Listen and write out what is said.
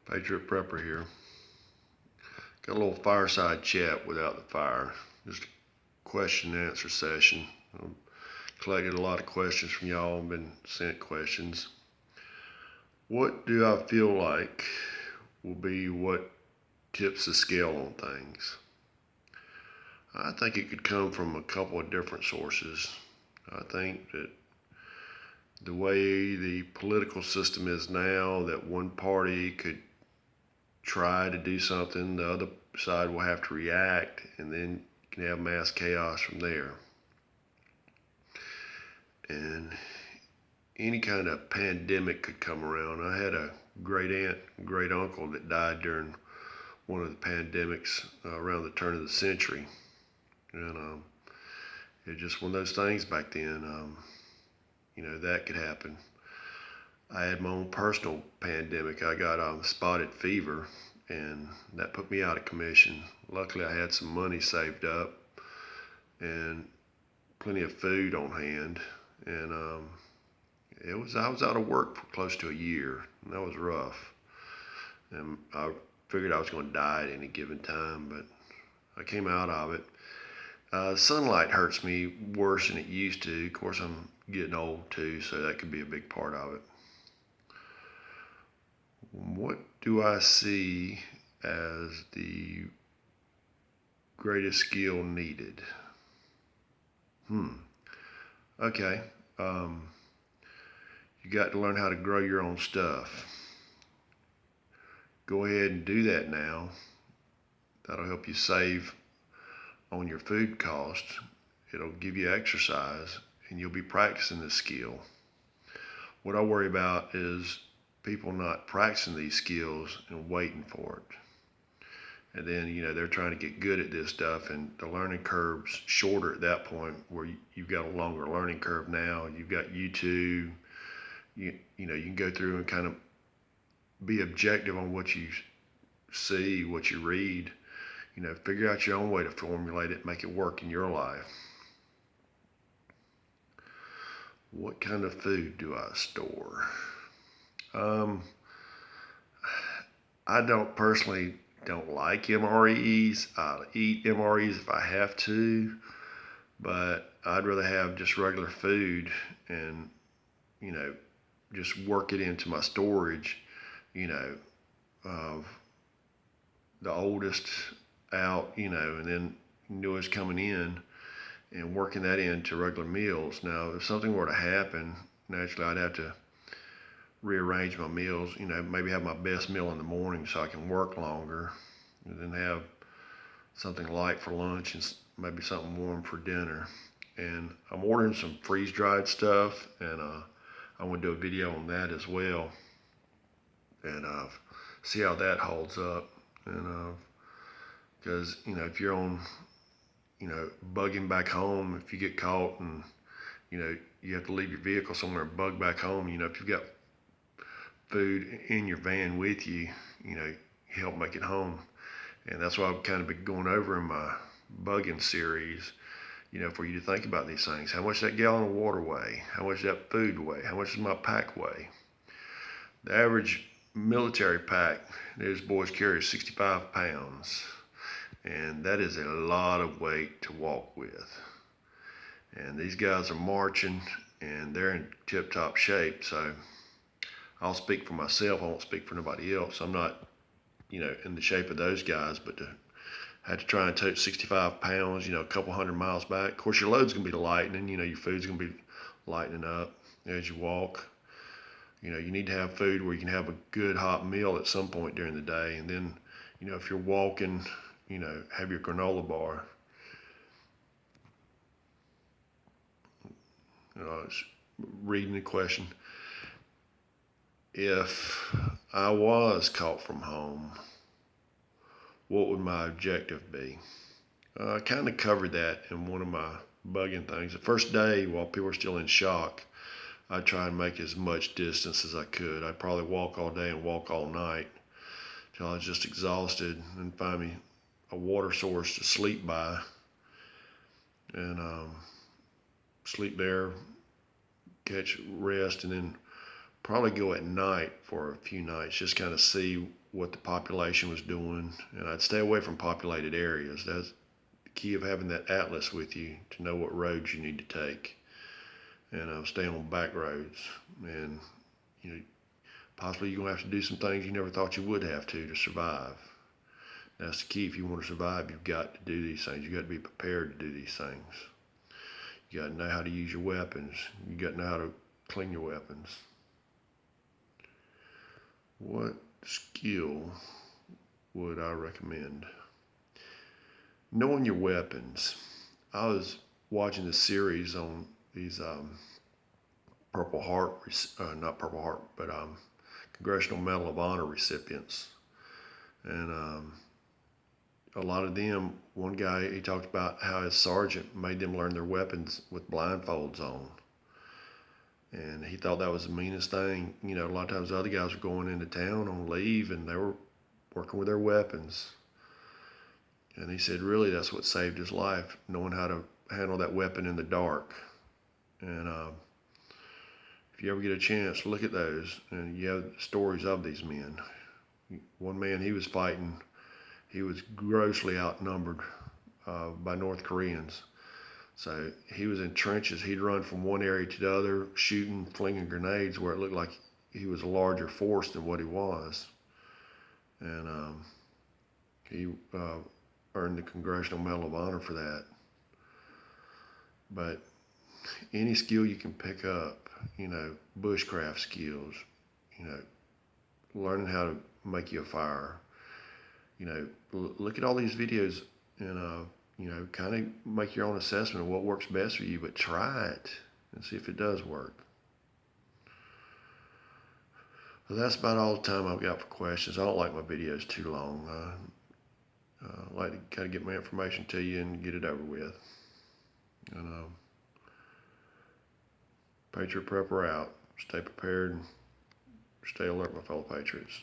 Patriot Prepper here. Got a little fireside chat without the fire. Just a question and answer session. I've collected a lot of questions from y'all and been sent questions. What do I feel like will be what tips the scale on things? I think it could come from a couple of different sources. I think that the way the political system is now, that one party could try to do something, the other side will have to react, and then you can have mass chaos from there. And any kind of pandemic could come around. I had a great aunt, great uncle that died during one of the pandemics around the turn of the century. And it was just one of those things back then. That could happen. I had my own personal pandemic. I got spotted fever, and that put me out of commission. Luckily, I had some money saved up and plenty of food on hand, and I was out of work for close to a year, and that was rough. And I figured I was going to die at any given time, but I came out of it. Sunlight hurts me worse than it used to. Of course, I'm getting old too, so that could be a big part of it. What do I see as the greatest skill needed? Okay. You got to learn how to grow your own stuff. Go ahead and do that now. That'll help you save on your food costs. It'll give you exercise, and you'll be practicing this skill. What I worry about is people not practicing these skills and waiting for it. And then, they're trying to get good at this stuff, and the learning curve's shorter at that point, where you've got a longer learning curve now. You've got YouTube. You can go through and kind of be objective on what you see, what you read. Figure out your own way to formulate it, make it work in your life. What kind of food do I store? I don't like MREs. I'll eat MREs if I have to, but I'd rather have just regular food and, just work it into my storage, of the oldest out, and then newest coming in, and working that into regular meals. Now, if something were to happen, naturally I'd have to rearrange my meals, maybe have my best meal in the morning so I can work longer, and then have something light for lunch and maybe something warm for dinner. And I'm ordering some freeze-dried stuff, and I want to do a video on that as well, and see how that holds up. And because if you're on, bugging back home, if you get caught and you have to leave your vehicle somewhere and bug back home, if you've got food in your van with you, help make it home. And that's why I've kind of been going over in my bugging series, for you to think about these things. How much that gallon of water weigh? How much that food weigh? How much does my pack weigh? The average military pack those boys carry is 65 pounds. And that is a lot of weight to walk with. And these guys are marching, and they're in tip-top shape. So I'll speak for myself. I won't speak for nobody else. I'm not, in the shape of those guys, but to have to try and tote 65 pounds, a couple hundred miles back. Of course, your load's going to be lightening. Your food's going to be lightening up as you walk. You need to have food where you can have a good hot meal at some point during the day. And then, if you're walking, have your granola bar. Reading the question. If I was caught from home, what would my objective be? I kind of covered that in one of my bugging things. The first day, while people were still in shock, I'd try and make as much distance as I could. I'd probably walk all day and walk all night till I was just exhausted, and find me a water source to sleep by, and sleep there, catch rest, and then probably go at night for a few nights, just kind of see what the population was doing, and I'd stay away from populated areas. That's the key of having that atlas with you to know what roads you need to take, and stay on back roads. And possibly you're gonna have to do some things you never thought you would have to survive. That's the key. If you want to survive, you've got to do these things. You've got to be prepared to do these things. You got to know how to use your weapons. You got to know how to clean your weapons. What skill would I recommend? Knowing your weapons. I was watching this series on these Purple Heart, not Purple Heart, but Congressional Medal of Honor recipients. And a lot of them, one guy, he talked about how his sergeant made them learn their weapons with blindfolds on. And he thought that was the meanest thing. A lot of times the other guys were going into town on leave and they were working with their weapons. And he said, really, that's what saved his life, knowing how to handle that weapon in the dark. And if you ever get a chance, look at those. And you have stories of these men. One man, he was fighting, he was grossly outnumbered by North Koreans. So he was in trenches. He'd run from one area to the other, shooting, flinging grenades where it looked like he was a larger force than what he was. And he earned the Congressional Medal of Honor for that. But any skill you can pick up, bushcraft skills, learning how to make you a fire, look at all these videos and kind of make your own assessment of what works best for you, but try it and see if it does work. So that's about all the time I've got for questions. I don't like my videos too long. I like to kind of get my information to you and get it over with. And Patriot Prepper out. Stay prepared and stay alert, my fellow patriots.